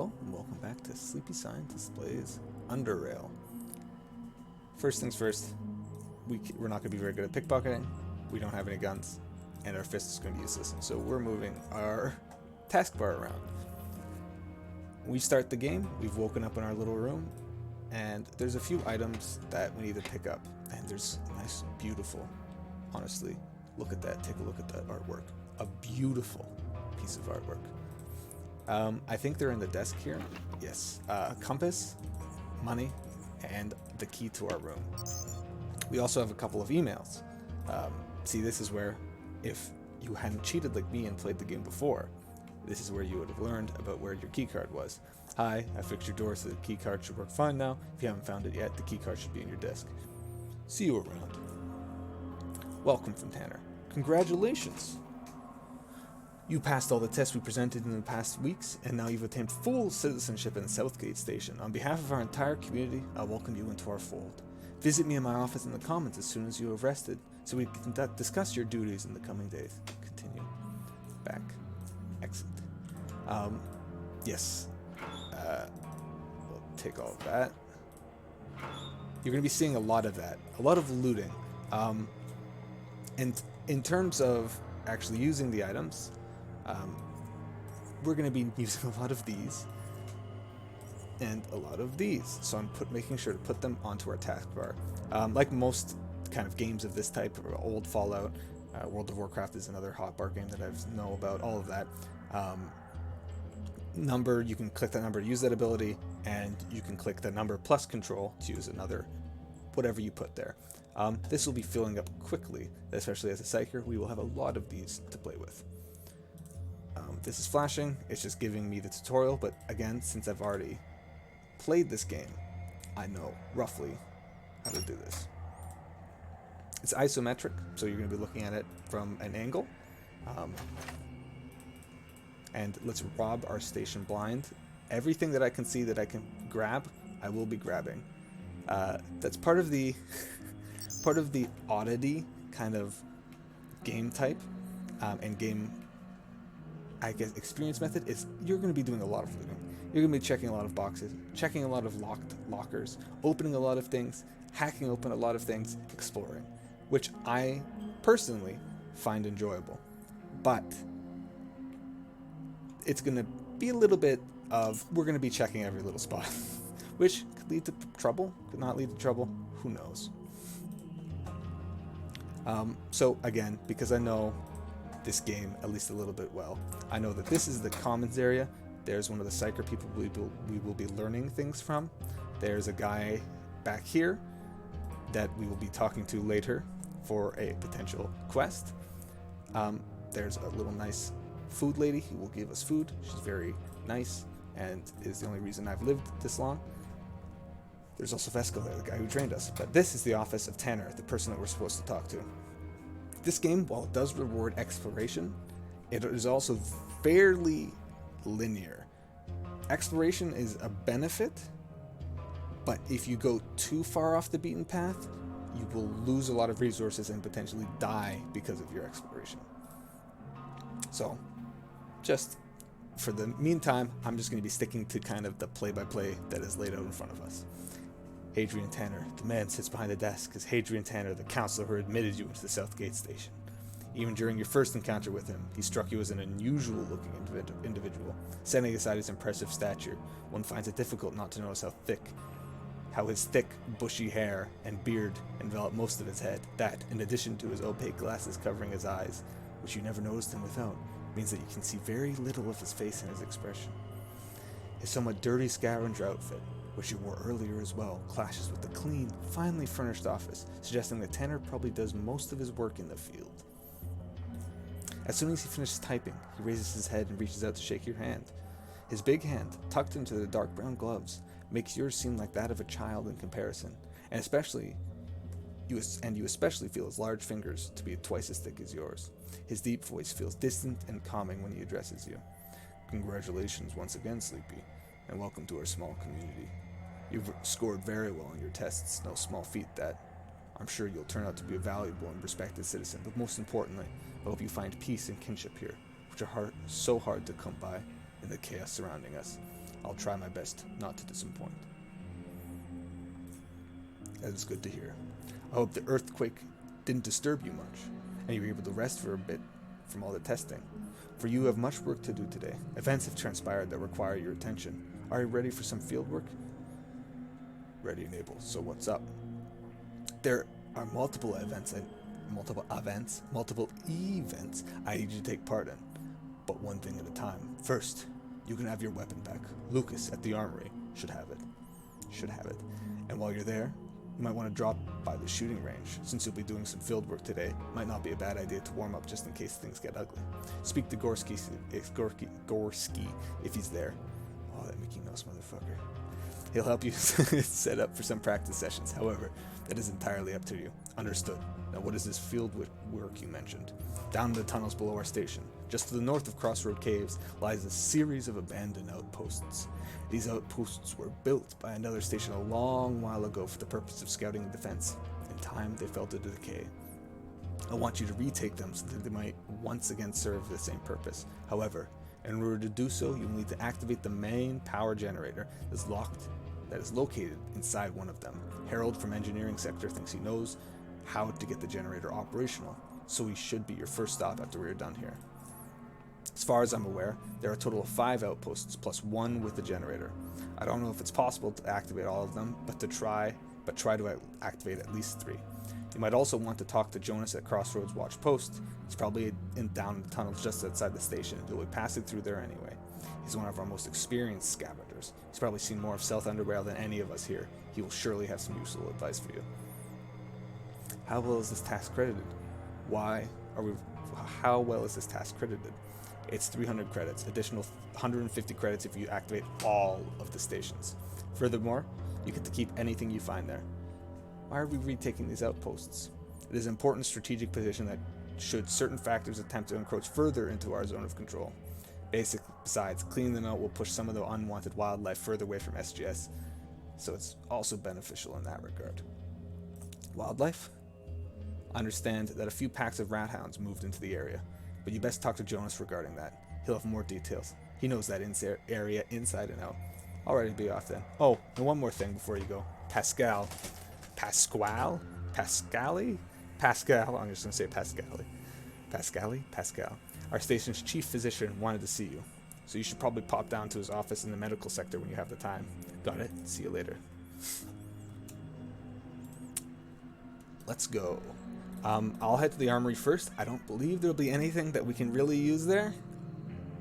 Hello, and welcome back to Sleepy Scientist Plays Underrail. First things first, we're not going to be very good at pickpocketing, we don't have any guns, and our fist is going to be useless, so we're moving our taskbar around. We start the game, we've woken up in our little room, and there's a few items that we need to pick up, and there's nice, beautiful, honestly, look at that, take a look at that artwork. A beautiful piece of artwork. I think they're in the desk here. Yes. Compass, money, and the key to our room. We also have a couple of emails. See, this is where, if you hadn't cheated like me and played the game before, this is where you would have learned about where your keycard was. Hi, I fixed your door so the keycard should work fine now. If you haven't found it yet, the keycard should be in your desk. See you around. Welcome from Tanner. Congratulations! You passed all the tests we presented in the past weeks, and now you've attained full citizenship in Southgate Station. On behalf of our entire community, I welcome you into our fold. Visit me in my office in the Commons as soon as you have rested, so we can discuss your duties in the coming days. Continue. Back. Exit. Yes. We'll take all of that. You're going to be seeing a lot of that. A lot of looting. And in terms of actually using the items, we're going to be using a lot of these and a lot of these, so I'm making sure to put them onto our taskbar. Like most kind of games of this type, or old Fallout, World of Warcraft is another hotbar game that I know about, all of that. Number, you can click that number to use that ability, and you can click the number plus control to use another, whatever you put there. This will be filling up quickly, especially as a psyker. We will have a lot of these to play with. This is flashing, it's just giving me the tutorial, but again, since I've already played this game, I know roughly how to do this. It's isometric, so you're going to be looking at it from an angle. And let's rob our station blind. Everything that I can see that I can grab, I will be grabbing. That's part of the part of the oddity kind of game type and game, I guess, experience method is you're going to be doing a lot of looting. You're going to be checking a lot of boxes, checking a lot of locked lockers, opening a lot of things, hacking open a lot of things, exploring, which I personally find enjoyable. But it's going to be a little bit of, we're going to be checking every little spot, which could lead to trouble, could not lead to trouble, who knows. So again, because I know this game at least a little bit well, I know that this is the commons area. There's one of the psyker people we will be learning things from. There's a guy back here that we will be talking to later for a potential quest. There's a little nice food lady who will give us food. She's very nice and is the only reason I've lived this long. There's also Vesco there, the guy who trained us. But this is the office of Tanner, the person that we're supposed to talk to. This game, while it does reward exploration, it is also fairly linear. Exploration is a benefit, but if you go too far off the beaten path, you will lose a lot of resources and potentially die because of your exploration. So, just for the meantime, I'm just going to be sticking to kind of the play-by-play that is laid out in front of us. Hadrian Tanner. The man sits behind the desk is Hadrian Tanner, the counselor who admitted you into the Southgate Station. Even during your first encounter with him, he struck you as an unusual-looking individual. Setting aside his impressive stature, one finds it difficult not to notice how his thick, bushy hair and beard envelop most of his head. That, in addition to his opaque glasses covering his eyes, which you never noticed him without, means that you can see very little of his face and his expression. His somewhat dirty scavenger outfit, which you wore earlier as well, clashes with the clean, finely furnished office, suggesting that Tanner probably does most of his work in the field. As soon as he finishes typing, he raises his head and reaches out to shake your hand. His big hand, tucked into the dark brown gloves, makes yours seem like that of a child in comparison, and you especially feel his large fingers to be twice as thick as yours. His deep voice feels distant and calming when he addresses you. Congratulations once again, Sleepy, and welcome to our small community. You've scored very well on your tests, no small feat that. I'm sure you'll turn out to be a valuable and respected citizen, but most importantly, I hope you find peace and kinship here, which are so hard to come by, in the chaos surrounding us. I'll try my best not to disappoint. That is good to hear. I hope the earthquake didn't disturb you much, and you were able to rest for a bit from all the testing. For you have much work to do today. Events have transpired that require your attention. Are you ready for some field work? Ready and able. So what's up? There are multiple events I need you to take part in, but one thing at a time. First, you can have your weapon back. Lucas at the armory should have it. And while you're there, you might want to drop by the shooting range. Since you'll be doing some field work today, might not be a bad idea to warm up just in case things get ugly. Speak to Gorski if he's there. Oh, that Mickey Mouse motherfucker. He'll help you set up for some practice sessions. However, that is entirely up to you. Understood. Now, what is this field work you mentioned? Down in the tunnels below our station, just to the north of Crossroad Caves, lies a series of abandoned outposts. These outposts were built by another station a long while ago for the purpose of scouting and defense. In time, they fell into decay. I want you to retake them so that they might once again serve the same purpose. However, in order to do so, you will need to activate the main power generator that is located inside one of them. Harold from Engineering Sector thinks he knows how to get the generator operational, so he should be your first stop after we are done here. As far as I'm aware, there are a total of 5 outposts plus 1 with the generator. I don't know if it's possible to activate all of them, but try to activate at least 3. You might also want to talk to Jonas at Crossroads Watch Post. He's probably down in the tunnels just outside the station. You'll be passing through there anyway. He's one of our most experienced scavengers. He's probably seen more of South Underrail than any of us here. He will surely have some useful advice for you. How well is this task credited? How well is this task credited? It's 300 credits, additional 150 credits if you activate all of the stations. Furthermore, you get to keep anything you find there. Why are we retaking these outposts? It is an important strategic position that should certain factors attempt to encroach further into our zone of control. Besides, cleaning them out will push some of the unwanted wildlife further away from SGS, so it's also beneficial in that regard. Wildlife? I understand that a few packs of rat hounds moved into the area, but you best talk to Jonas regarding that. He'll have more details. He knows that area inside and out. Alrighty, be off then. Oh, and one more thing before you go. Pascal. I'm just going to say Pascal. Our station's chief physician wanted to see you, so you should probably pop down to his office in the medical sector when you have the time. Got it? See you later. Let's go. I'll head to the armory first. I don't believe there'll be anything that we can really use there,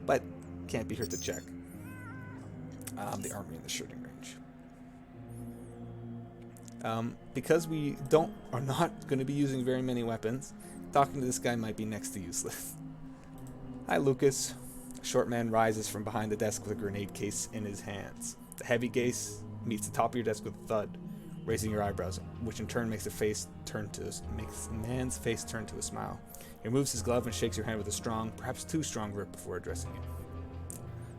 but can't be hurt to check. The armory and the shooting range. Because we are not going to be using very many weapons, talking to this guy might be next to useless. Hi, Lucas. A short man rises from behind the desk with a grenade case in his hands. The heavy case meets the top of your desk with a thud, raising your eyebrows, which in turn makes a man's face turn to a smile. He removes his glove and shakes your hand with a strong, perhaps too strong grip before addressing you.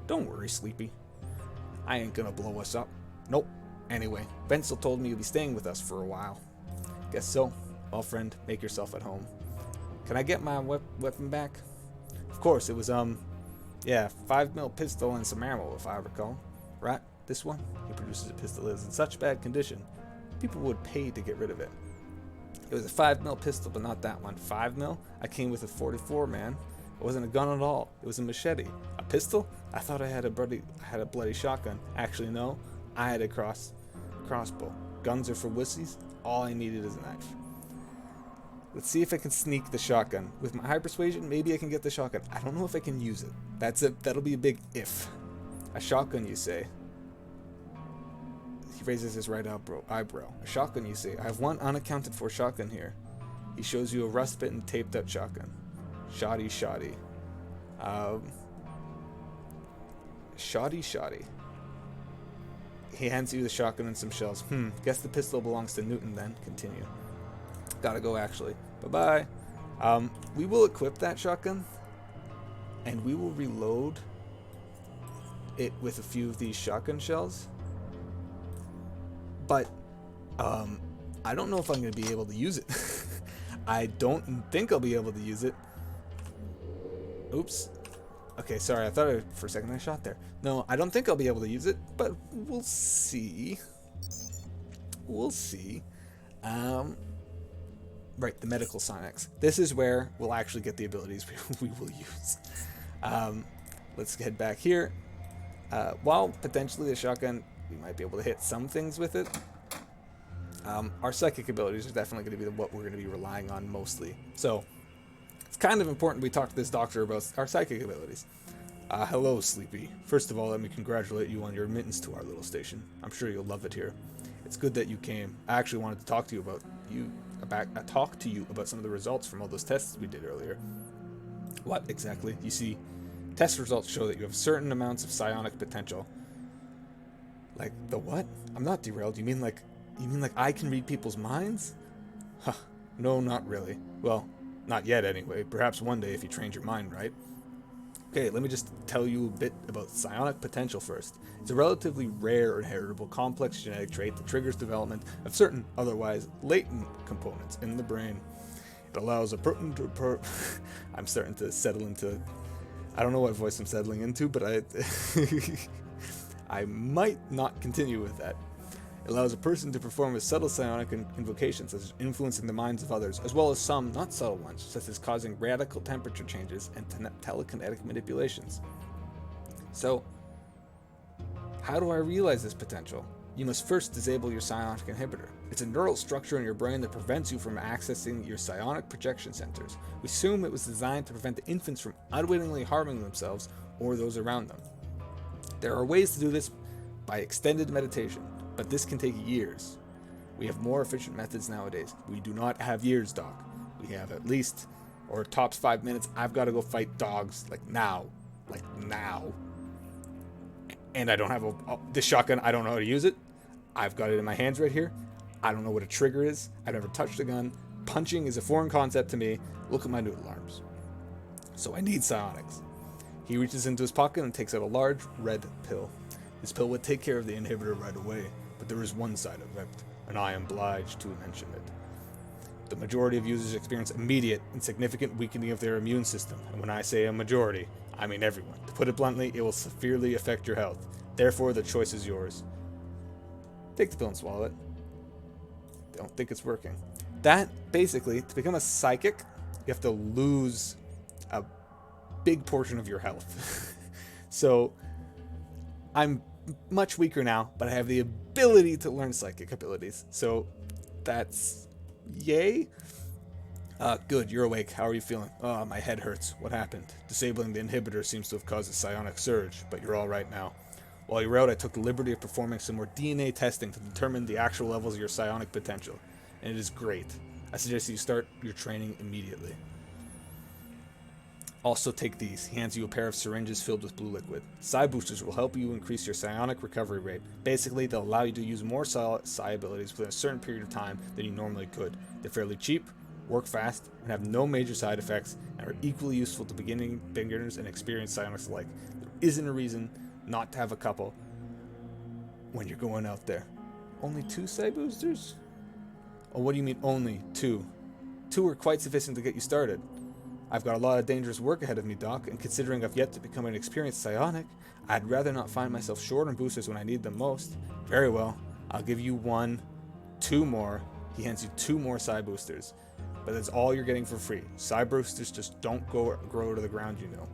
Don't worry, Sleepy. I ain't gonna blow us up. Nope. Anyway, Bensel told me you'll be staying with us for a while. Guess so. Well, friend, make yourself at home. Can I get my weapon back? Of course, it was, 5mm pistol and some ammo, if I recall. Right? This one? He produces a pistol that is in such bad condition, people would pay to get rid of it. It was a 5mm pistol, but not that one. 5mm? I came with a 44, man. It wasn't a gun at all. It was a machete. A pistol? I thought I had a bloody shotgun. Actually, no. I had a crossbow. Guns are for wussies. All I needed is a knife. Let's see if I can sneak the shotgun. With my high persuasion, maybe I can get the shotgun. I don't know if I can use it. That'll be a big if. A shotgun, you say? He raises his right eyebrow. A shotgun, you say? I have one unaccounted for shotgun here. He shows you a rust-bitten, taped-up shotgun. Shoddy. Shoddy. He hands you the shotgun and some shells. Guess the pistol belongs to Newton then. Continue. Gotta go, actually. Bye-bye. We will equip that shotgun, and we will reload it with a few of these shotgun shells. But, I don't know if I'm going to be able to use it. I don't think I'll be able to use it. Oops. Okay, sorry, I thought for a second I shot there. No, I don't think I'll be able to use it, but we'll see. We'll see. Right, the medical sonics. This is where we'll actually get the abilities we will use. Let's head back here. While potentially the shotgun, we might be able to hit some things with it. Our psychic abilities are definitely going to be what we're going to be relying on mostly. So it's kind of important we talk to this doctor about our psychic abilities. Hello, Sleepy. First of all, let me congratulate you on your admittance to our little station. I'm sure you'll love it here. It's good that you came. I actually wanted to talk to you about some of the results from all those tests we did earlier. What exactly? You see, test results show that you have certain amounts of psionic potential. Like the what? I'm not derailed. You mean like I can read people's minds? Huh. No, not really. Well, not yet anyway. Perhaps one day if you trained your mind right. Okay, let me just tell you a bit about psionic potential first. It's a relatively rare inheritable complex genetic trait that triggers development of certain otherwise latent components in the brain. It allows a person to I'm starting to settle into, I don't know what voice I'm settling into, but I might not continue with that. It allows a person to perform a subtle psionic invocations, such as influencing the minds of others, as well as some not subtle ones, such as causing radical temperature changes and telekinetic manipulations. So, how do I realize this potential? You must first disable your psionic inhibitor. It's a neural structure in your brain that prevents you from accessing your psionic projection centers. We assume it was designed to prevent the infants from unwittingly harming themselves or those around them. There are ways to do this by extended meditation, but this can take years. We have more efficient methods nowadays. We do not have years, Doc. We have at least, or tops 5 minutes. I've got to go fight dogs, like now. And I don't have this shotgun, I don't know how to use it. I've got it in my hands right here. I don't know what a trigger is. I've never touched a gun. Punching is a foreign concept to me. Look at my noodle arms. So I need psionics. He reaches into his pocket and takes out a large red pill. This pill would take care of the inhibitor right away, but there is one side effect, and I am obliged to mention it. The majority of users experience immediate and significant weakening of their immune system, and when I say a majority, I mean everyone. To put it bluntly, it will severely affect your health. Therefore, the choice is yours. Take the pill and swallow it. Don't think it's working. That, basically, to become a psychic, you have to lose a big portion of your health. So, I'm much weaker now, but I have the ability to learn psychic abilities. So, that's yay. Good, you're awake. How are you feeling? Oh, my head hurts. What happened? Disabling the inhibitor seems to have caused a psionic surge, but you're all right now. While you were out, I took the liberty of performing some more DNA testing to determine the actual levels of your psionic potential, and it is great. I suggest you start your training immediately. Also take these. He hands you a pair of syringes filled with blue liquid. Psi boosters will help you increase your psionic recovery rate. Basically, they'll allow you to use more psi abilities within a certain period of time than you normally could. They're fairly cheap, work fast, and have no major side effects, and are equally useful to beginners and experienced psionics alike. There isn't a reason not to have a couple when you're going out there. Only 2 psi boosters? Oh, what do you mean only 2? 2 are quite sufficient to get you started. I've got a lot of dangerous work ahead of me, Doc, and considering I've yet to become an experienced psionic, I'd rather not find myself short on boosters when I need them most. Very well, I'll give you 1, 2 more. He hands you 2 more psi boosters. But that's all you're getting for free. Psi boosters just don't grow to the ground, you know.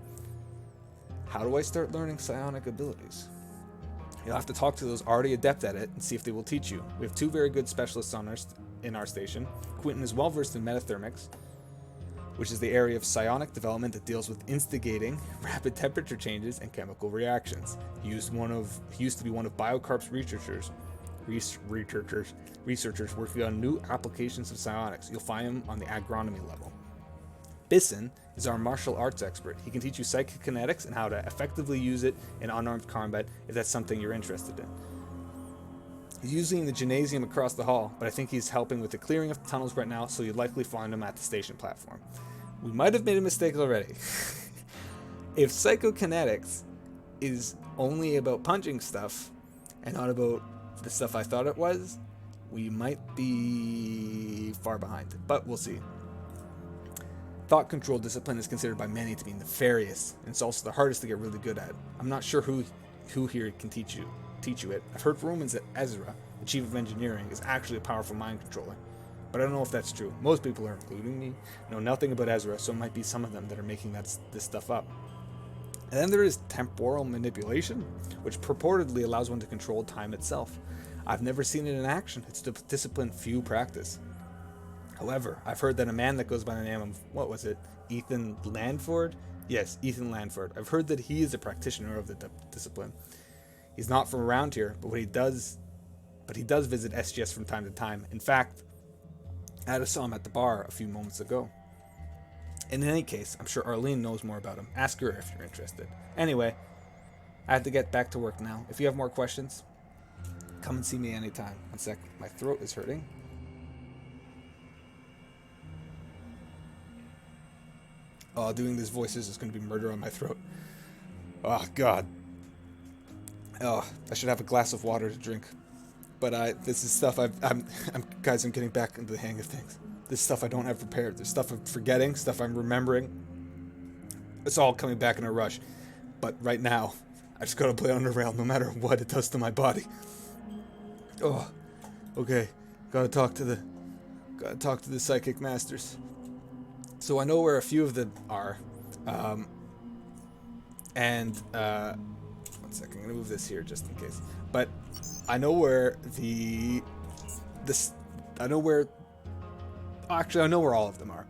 How do I start learning psionic abilities? You'll have to talk to those already adept at it and see if they will teach you. We have 2 very good specialists in our station. Quentin is well versed in metathermics, which is the area of psionic development that deals with instigating rapid temperature changes and chemical reactions. He used to be one of BioCarp's researchers working on new applications of psionics. You'll find him on the agronomy level. Bisson is our martial arts expert. He can teach you psychic kinetics and how to effectively use it in unarmed combat if that's something you're interested in. He's usually in the gymnasium across the hall, but I think he's helping with the clearing of the tunnels right now, so you'd likely find him at the station platform. We might have made a mistake already. If psychokinetics is only about punching stuff and not about the stuff I thought it was, we might be far behind, but we'll see. Thought control discipline is considered by many to be nefarious, and it's also the hardest to get really good at. I'm not sure who here can teach you it. I've heard rumors that Ezra, the chief of engineering, is actually a powerful mind controller, but I don't know if that's true. Most people, including me, know nothing about Ezra, so it might be some of them that are making this stuff up. And then there is temporal manipulation, which purportedly allows one to control time itself. I've never seen it in action. It's a discipline few practice. However, I've heard that a man that goes by the name of, Ethan Landford? Yes, Ethan Landford. I've heard that he is a practitioner of the discipline. He's not from around here, but he does visit SGS from time to time. In fact, I saw him at the bar a few moments ago. In any case, I'm sure Arlene knows more about him. Ask her if you're interested. Anyway, I have to get back to work now. If you have more questions, come and see me anytime. One sec, my throat is hurting. Oh, doing these voices is going to be murder on my throat. Oh, God. Oh, I should have a glass of water to drink. But this is stuff I'm getting back into the hang of things. This stuff I don't have prepared. There's stuff I'm forgetting, stuff I'm remembering. It's all coming back in a rush. But right now, I just gotta play Underrail no matter what it does to my body. Oh, okay. Gotta talk to the psychic masters. So I know where a few of them are. One second, I'm gonna move this here just in case. But I know where I know where all of them are.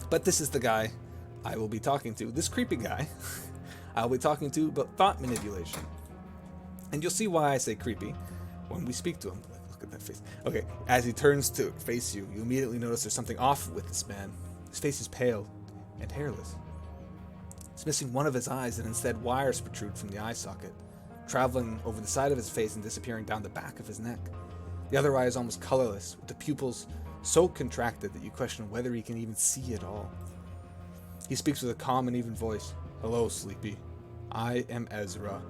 But this is the guy I will be talking to. This creepy guy I'll be talking to about thought manipulation. And you'll see why I say creepy when we speak to him. Look at that face. Okay, as he turns to face you, you immediately notice there's something off with this man. His face is pale and hairless. It's missing one of his eyes, and instead wires protrude from the eye socket, traveling over the side of his face and disappearing down the back of his neck. The other eye is almost colorless, with the pupils so contracted that you question whether he can even see at all. He speaks with a calm and even voice. Hello, Sleepy. I am Ezra.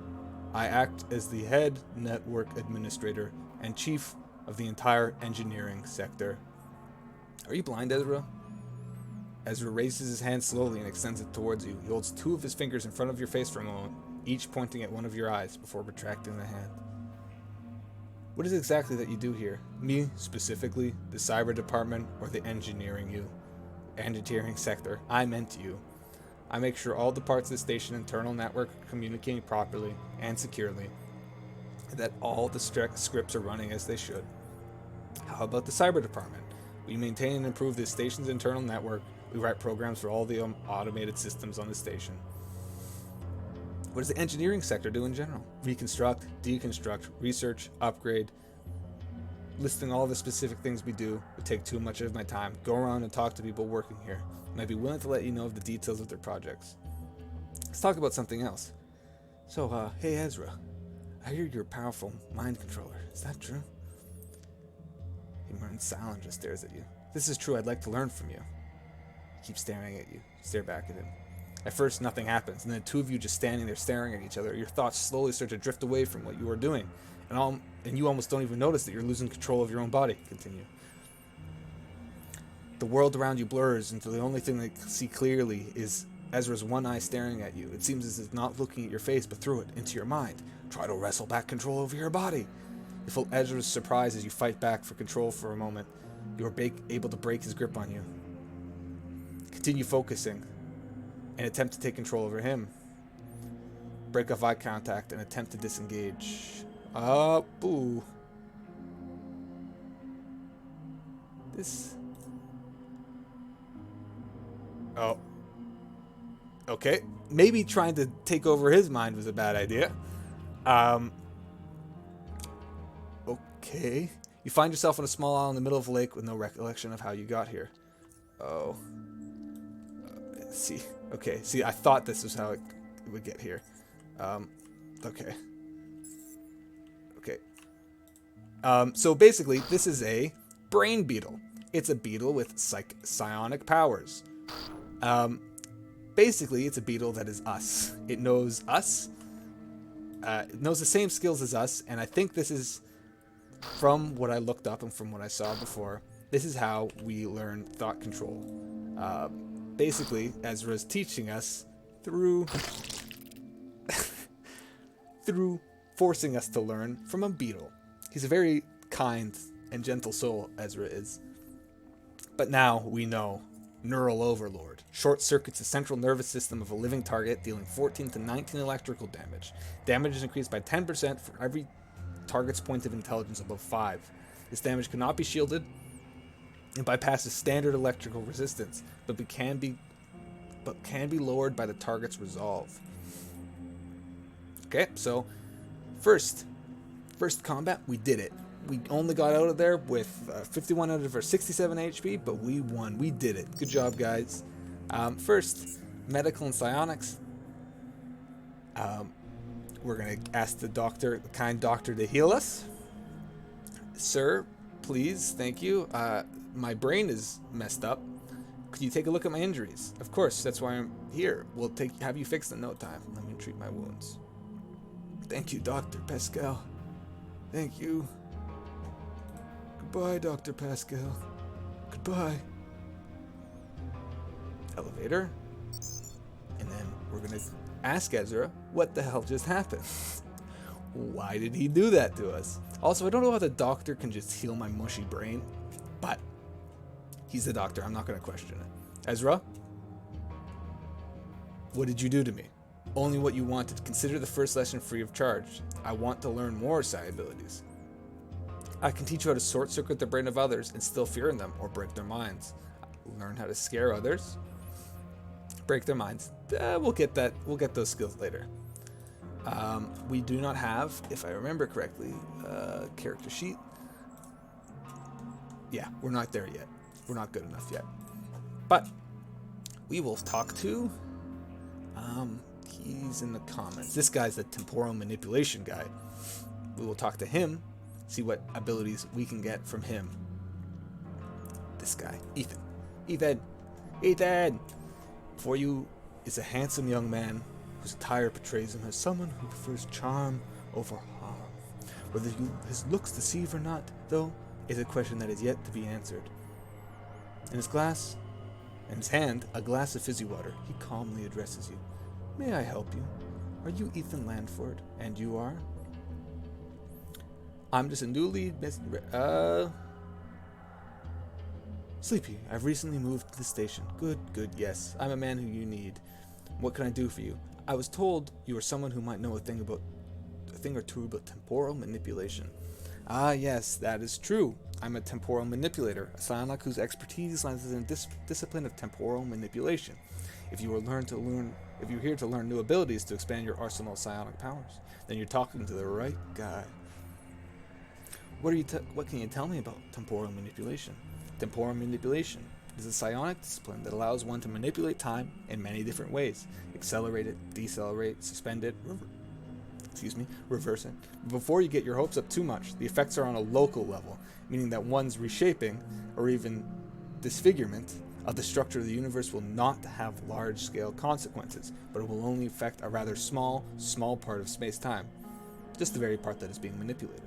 I act as the head network administrator and chief of the entire engineering sector. Are you blind, Ezra? Ezra raises his hand slowly and extends it towards you. He holds two of his fingers in front of your face for a moment, each pointing at one of your eyes before retracting the hand. What is it exactly that you do here? Me, specifically, the cyber department, or the engineering sector? I meant you. I make sure all the parts of the station internal network are communicating properly and securely, and that all the scripts are running as they should. How about the cyber department? We maintain and improve the station's internal network. We write programs for all the automated systems on the station. What does the engineering sector do in general? Reconstruct, deconstruct, research, upgrade. Listing all the specific things we do would take too much of my time. Go around and talk to people working here, and I'd be willing to let you know of the details of their projects. Let's talk about something else. So, hey Ezra, I hear you're a powerful mind controller. Is that true? He remains silent and just stares at you. If this is true, I'd like to learn from you. He keeps staring at you. You stare back at him. At first, nothing happens, and then the two of you just standing there staring at each other. Your thoughts slowly start to drift away from what you are doing, and you almost don't even notice that you're losing control of your own body. Continue. The world around you blurs until the only thing that you see clearly is Ezra's one eye staring at you. It seems as if not looking at your face, but through it, into your mind. Try to wrestle back control over your body. You feel Ezra's surprise as you fight back for control for a moment. You are able to break his grip on you. Continue focusing and attempt to take control over him. Break off eye contact and attempt to disengage. Boo. Oh. Okay. Maybe trying to take over his mind was a bad idea. Okay. You find yourself on a small island in the middle of a lake with no recollection of how you got here. Oh. See. Okay. See, I thought this was how it would get here. Okay. Okay. So basically, this is a brain beetle. It's a beetle with psionic powers. Basically, it's a beetle that is us. It knows us. It knows the same skills as us, and I think this is, from what I looked up and from what I saw before, this is how we learn thought control. basically, Ezra is teaching us through through forcing us to learn from a beetle. He's a very kind and gentle soul, Ezra is. But now we know. Neural overload. Short circuits the central nervous system of a living target, dealing 14 to 19 electrical damage. Damage is increased by 10% for every target's point of intelligence above 5. This damage cannot be shielded and bypasses standard electrical resistance, but can be lowered by the target's resolve. Okay, so first combat, we did it. We only got out of there with 51 out of our 67 HP, but we won. We did it. Good job, guys. First, medical and psionics. We're going to ask the kind doctor to heal us. Sir, please, thank you. My brain is messed up. Could you take a look at my injuries? Of course, that's why I'm here. We'll have you fixed in no time. Let me treat my wounds. Thank you, Dr. Pascal. Thank you. Goodbye, Dr. Pascal. Goodbye. Elevator. And then we're going to ask Ezra what the hell just happened. Why did he do that to us? Also, I don't know how the doctor can just heal my mushy brain, but he's the doctor. I'm not going to question it. Ezra? What did you do to me? Only what you wanted. Consider the first lesson free of charge. I want to learn more psi abilities. I can teach you how to short circuit the brain of others, instill fear in them, or break their minds. Learn how to scare others, break their minds. We'll get that. We'll get those skills later. We do not have, if I remember correctly, character sheet. Yeah, we're not there yet. We're not good enough yet. But we will talk to. He's in the comments. This guy's the temporal manipulation guy. We will talk to him. See what abilities we can get from him. This guy, Ethan. Ethan! Before you is a handsome young man whose attire portrays him as someone who prefers charm over harm. Whether his looks deceive or not, though, is a question that is yet to be answered. In his hand, a glass of fizzy water, he calmly addresses you. May I help you? Are you Ethan Landford? And you are? I'm just a newly Sleepy. I've recently moved to the station. Good, yes. I'm a man who you need. What can I do for you? I was told you are someone who might know a thing or two about temporal manipulation. Ah, yes, that is true. I'm a temporal manipulator, a psionic whose expertise lies in the discipline of temporal manipulation. If you're here to learn new abilities to expand your arsenal of psionic powers, then you're talking to the right guy. What can you tell me about temporal manipulation? Temporal manipulation is a psionic discipline that allows one to manipulate time in many different ways. Accelerate it, decelerate, suspend it, reverse it. Before you get your hopes up too much, the effects are on a local level, meaning that one's reshaping or even disfigurement of the structure of the universe will not have large-scale consequences, but it will only affect a rather small part of space-time, just the very part that is being manipulated.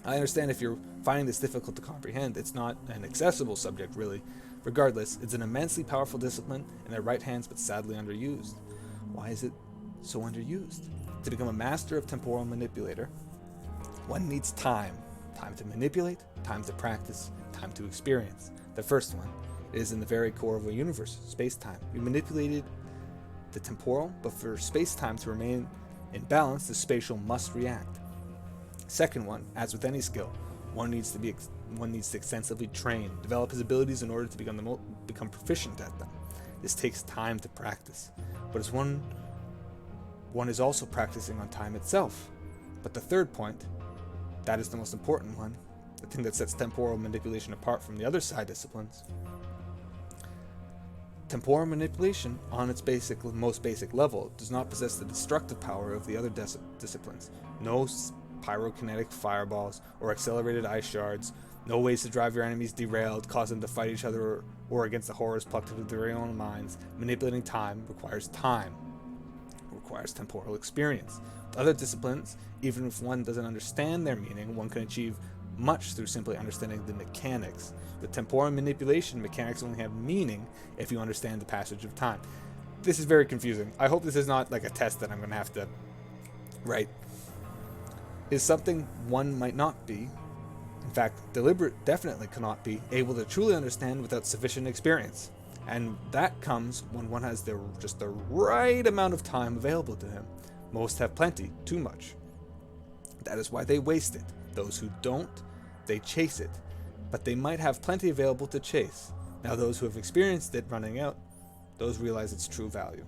I understand if you're finding this difficult to comprehend. It's not an accessible subject, really. Regardless, it's an immensely powerful discipline in the right hands, but sadly underused. Why is it so underused? To become a master of temporal manipulator, one needs time. Time to manipulate, time to practice, time to experience. The first one is in the very core of a universe, space-time. We manipulated the temporal, but for space-time to remain in balance, the spatial must react. Second one, as with any skill, one needs to extensively train, develop his abilities in order to become proficient at them. This takes time to practice, but as one is also practicing on time itself. But the third point, that is the most important one, the thing that sets temporal manipulation apart from the other side disciplines. Temporal manipulation, on its most basic level, does not possess the destructive power of the other disciplines. No pyrokinetic fireballs or accelerated ice shards, no ways to drive your enemies derailed, cause them to fight each other or against the horrors plucked into their own minds. Manipulating time requires temporal experience. With other disciplines, even if one doesn't understand their meaning, one can achieve much through simply understanding the mechanics. With temporal manipulation, mechanics only have meaning if you understand the passage of time. This is very confusing. I hope this is not like a test that I'm going to have to write. Is something one might not be, in fact, deliberate definitely cannot be, able to truly understand without sufficient experience. And that comes when one has just the right amount of time available to him. Most have plenty, too much. That is why they waste it. Those who don't, they chase it. But they might have plenty available to chase. Now those who have experienced it running out, those realize its true value.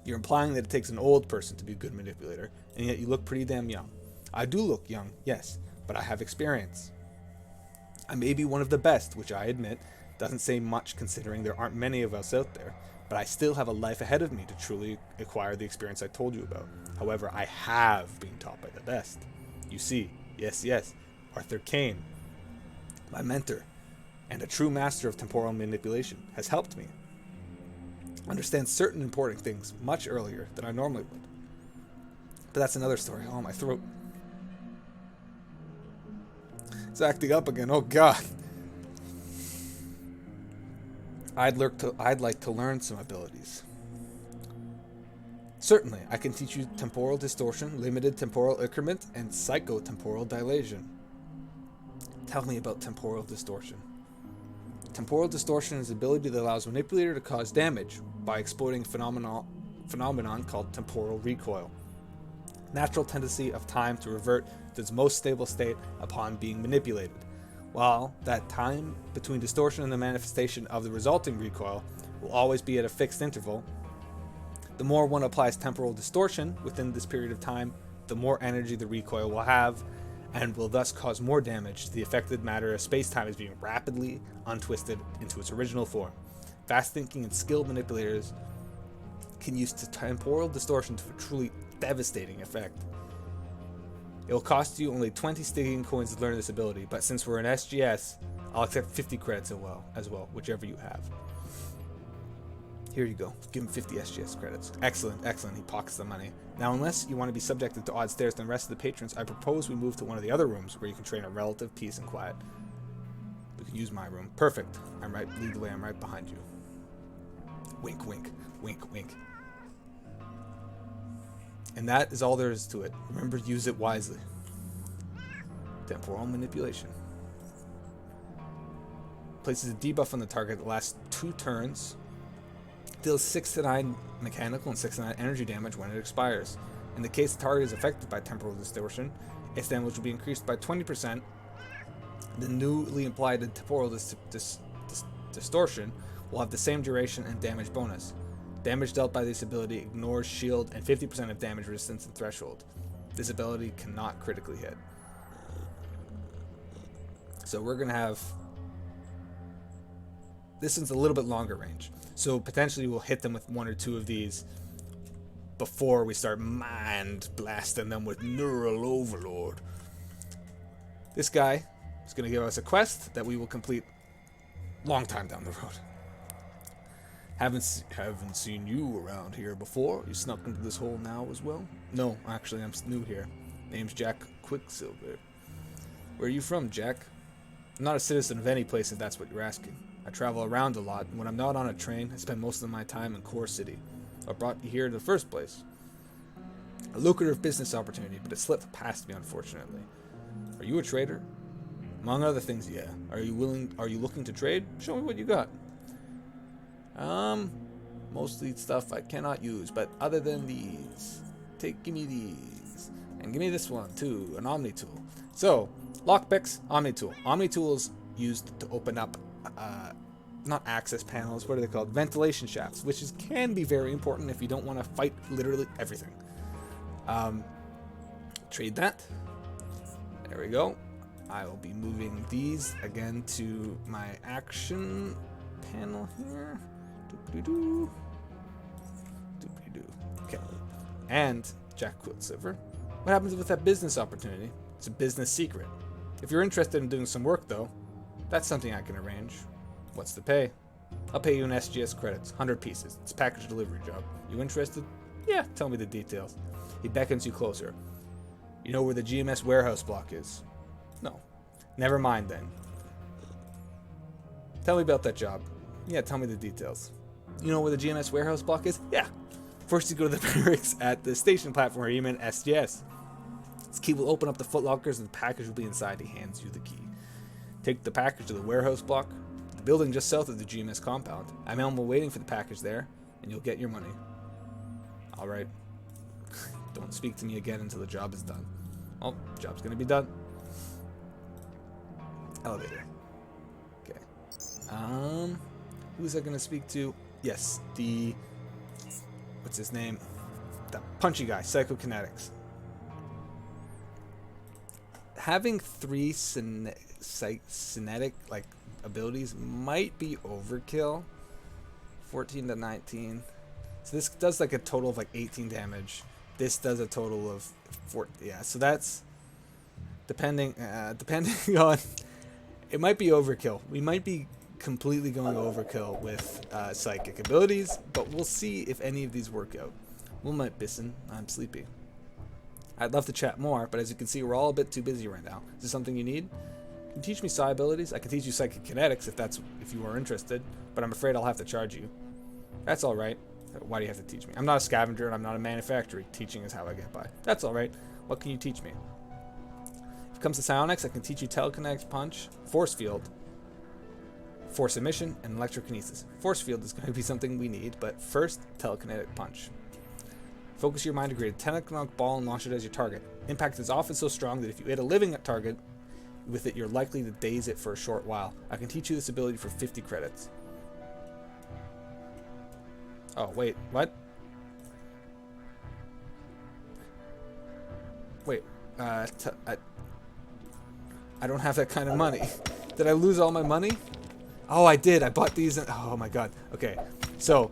You're implying that it takes an old person to be a good manipulator, and yet you look pretty damn young. I do look young, yes, but I have experience. I may be one of the best, which I admit doesn't say much considering there aren't many of us out there, but I still have a life ahead of me to truly acquire the experience I told you about. However, I have been taught by the best. You see, yes, Arthur Kane, my mentor, and a true master of temporal manipulation, has helped me understand certain important things much earlier than I normally would. But that's another story. Oh, my throat. It's acting up again. Oh, God. I'd like to learn some abilities. Certainly, I can teach you temporal distortion, limited temporal increment, and psychotemporal dilation. Tell me about temporal distortion. Temporal distortion is the ability that allows a manipulator to cause damage by exploiting a phenomenon called temporal recoil. Natural tendency of time to revert to its most stable state upon being manipulated. While that time between distortion and the manifestation of the resulting recoil will always be at a fixed interval, the more one applies temporal distortion within this period of time, the more energy the recoil will have, and will thus cause more damage to the affected matter as space-time is being rapidly untwisted into its original form. Fast-thinking and skilled manipulators can use temporal distortion to a truly devastating effect. It will cost you only 20 sticking coins to learn this ability, but since we're in SGS, I'll accept 50 credits as well, whichever you have. Here you go. Give him 50 SGS credits. Excellent. He pockets the money. Now, unless you want to be subjected to odd stares than the rest of the patrons, I propose we move to one of the other rooms where you can train in relative peace and quiet. We can use my room. Perfect. Lead the way. I'm right behind you. Wink, wink. Wink, wink. And that is all there is to it. Remember, use it wisely. Temporal manipulation. Places a debuff on the target that lasts 2 turns. Deals 6 to 9 mechanical and 6 to 9 energy damage when it expires. In the case the target is affected by temporal distortion, its damage will be increased by 20%. The newly applied temporal distortion will have the same duration and damage bonus. Damage dealt by this ability ignores shield and 50% of damage resistance and threshold. This ability cannot critically hit. So we're going to have... This one's a little bit longer range. So potentially we'll hit them with 1 or 2 of these before we start mind blasting them with Neural Overload. This guy is going to give us a quest that we will complete long time down the road. Haven't seen you around here before. You snuck into this hole now as well? No, actually I'm new here. Name's Jack Quicksilver. Where are you from, Jack? I'm not a citizen of any place if that's what you're asking. I travel around a lot, and when I'm not on a train, I spend most of my time in Core City. What brought you here in the first place? A lucrative business opportunity, but it slipped past me, unfortunately. Are you a trader? Among other things, yeah. Are you looking to trade? Show me what you got. Mostly stuff I cannot use, but other than these, give me these. And give me this one, too, an Omni tool. So, lockpicks, Omni tool. Omni tool is used to open up, not access panels, what are they called? Ventilation shafts, which can be very important if you don't want to fight literally everything. Trade that. There we go. I will be moving these again to my action panel here. Doop-de-doo. Doop-de-doo. Okay. And Jack Quicksilver. What happens with that business opportunity? It's a business secret. If you're interested in doing some work, though, that's something I can arrange. What's the pay? I'll pay you in SGS credits, 100 pieces. It's a package delivery job. You interested? Yeah, tell me the details. He beckons you closer. You know where the GMS warehouse block is? No. Never mind then. Tell me about that job. Yeah, tell me the details. You know where the GMS warehouse block is? Yeah. First you go to the barracks at the station platform where you meant SGS. This key will open up the footlockers and the package will be inside. He hands you the key. Take the package to the warehouse block, the building just south of the GMS compound. I'm waiting for the package there, and you'll get your money. Alright. Don't speak to me again until the job is done. Oh, job's gonna be done. Elevator. Okay. Who is I gonna speak to? Yes, the... What's his name? The punchy guy, Psychokinetics. Having 3 cinetic like abilities might be overkill. 14 to 19. So this does like a total of like 18 damage. This does a total of 4. Yeah, so that's depending on. It might be overkill. We might be completely going overkill with psychic abilities, but we'll see if any of these work out. Well, my Bisson, I'm sleepy. I'd love to chat more, but as you can see, we're all a bit too busy right now. Is this something you need? Can you teach me psi abilities? I can teach you psychic kinetics if you are interested, but I'm afraid I'll have to charge you. That's all right. Why do you have to teach me? I'm not a scavenger and I'm not a manufacturer. Teaching is how I get by. That's all right. What can you teach me? If it comes to psionics, I can teach you telekinetic punch, force field, force emission, and electrokinesis. Force field is going to be something we need, but first, telekinetic punch. Focus your mind to create a telekinetic ball and launch it as your target. Impact is often so strong that if you hit a living target with it, you're likely to daze it for a short while. I can teach you this ability for 50 credits. Oh, wait, what? Wait, I don't have that kind of money. Did I lose all my money? Oh, I did. I bought these. Oh my god. Okay, so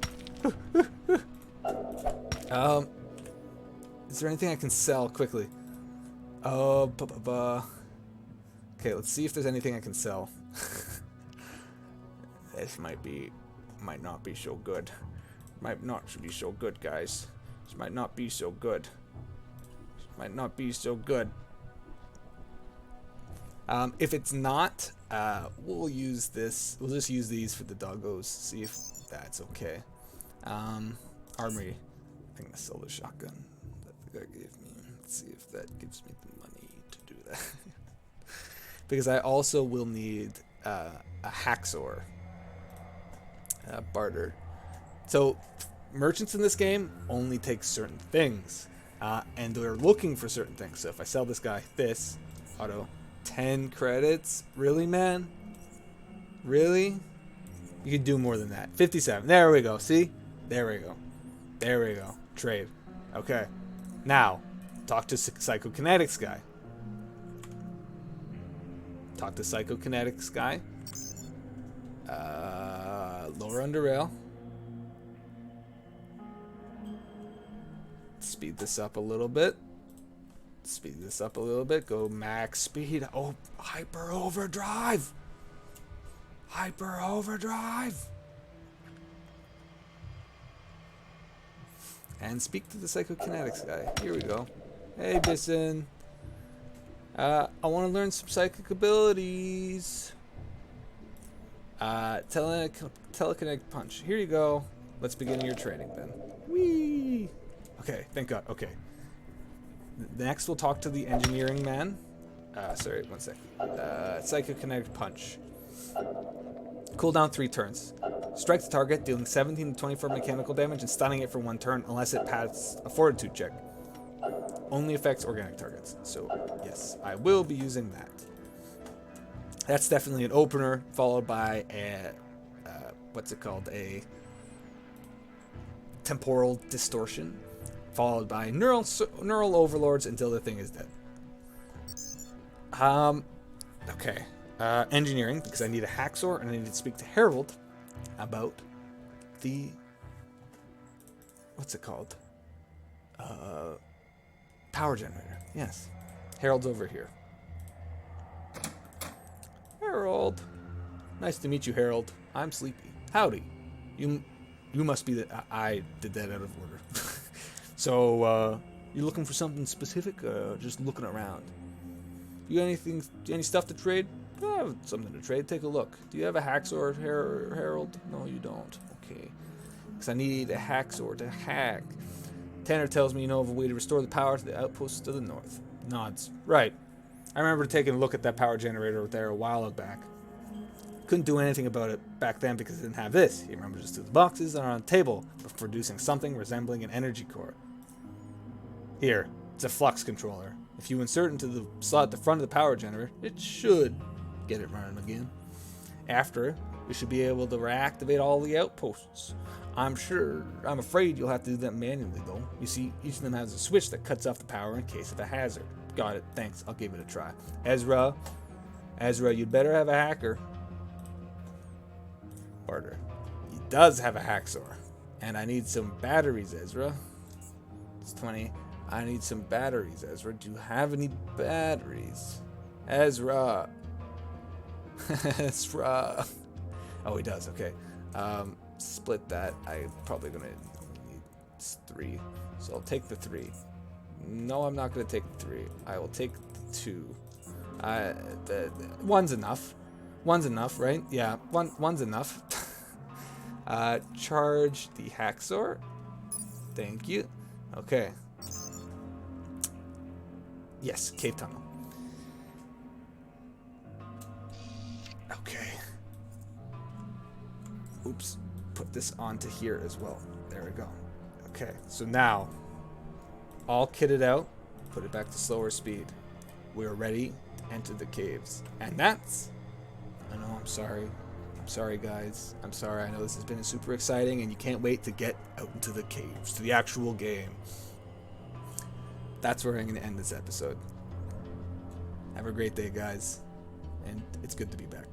is there anything I can sell quickly? Okay, let's see if there's anything I can sell. This might not be so good. Might not be so good, guys. This might not be so good. This might not be so good. If it's not, we'll use this. We'll just use these for the doggos. See if that's okay. Armory. I think I sold a shotgun that the guy gave me. Let's see if that gives me the money to do that. Because I also will need a hacksaw. Barter. So merchants in this game only take certain things, and they're looking for certain things. So if I sell this guy this auto, 10 credits, really, man? Really? You can do more than that. 57. There we go. See? There we go. There we go. Trade. Okay. Now, talk to Psychokinetics guy. Talk to Psychokinetics guy. Lower Underrail. Speed this up a little bit. Speed this up a little bit. Go max speed. Oh, hyper overdrive. Hyper overdrive. And speak to the Psychokinetics guy. Here we go. Hey, Bisson. I want to learn some psychic abilities. Telekinetic punch. Here you go. Let's begin your training then. Whee! Okay, thank God. Okay. Next, we'll talk to the engineering man. Sorry, one sec. Psychokinetic punch. Cooldown 3 turns. Strike the target, dealing 17 to 24 mechanical damage and stunning it for 1 turn unless it passes a fortitude check. Only affects organic targets. So, yes, I will be using that. That's definitely an opener, followed by a, what's it called? A temporal distortion, followed by neural overlords until the thing is dead. Okay. Engineering, because I need a hacksaw and I need to speak to Harold about the, what's it called? Power generator. Yes. Harold's over here. Harold. Nice to meet you, Harold. I'm sleepy. Howdy. You must be the... I did that out of order. So, you looking for something specific? Just looking around. You got anything, any stuff to trade? I have something to trade. Take a look. Do you have a hacksaw, Harold? No, you don't. Okay. Because I need a hacksaw to hack. Tanner tells me you know of a way to restore the power to the outposts to the north. Nods. Right. I remember taking a look at that power generator there a while back. Couldn't do anything about it back then because it didn't have this. You remember just 2 boxes that are on a table for producing something resembling an energy core. Here, it's a flux controller. If you insert into the slot at the front of the power generator, it should get it running again. After it, you should be able to reactivate all the outposts. I'm afraid you'll have to do that manually though. You see, each of them has a switch that cuts off the power in case of a hazard. Got it, thanks, I'll give it a try. Ezra, you'd better have a hacker. Order. He does have a hacksaw. And I need some batteries, Ezra. It's 20. I need some batteries, Ezra. Do you have any batteries? Ezra. Ezra. Oh, he does, okay. Split that. I'm probably gonna need 3. So I'll take the 3. No, I'm not gonna take the 3. I will take the 2. One's enough. One's enough, right? Yeah, one's enough. Charge the hacksaw. Thank you. Okay. Yes, cave tunnel. Okay. Oops. Put this onto here as well. There we go. Okay, so now, all kitted out, put it back to slower speed. We're ready to enter the caves. And that's... I know, I'm sorry. I'm sorry, guys. I'm sorry. I know this has been super exciting, and you can't wait to get out into the caves, to the actual game. That's where I'm going to end this episode. Have a great day, guys. And it's good to be back.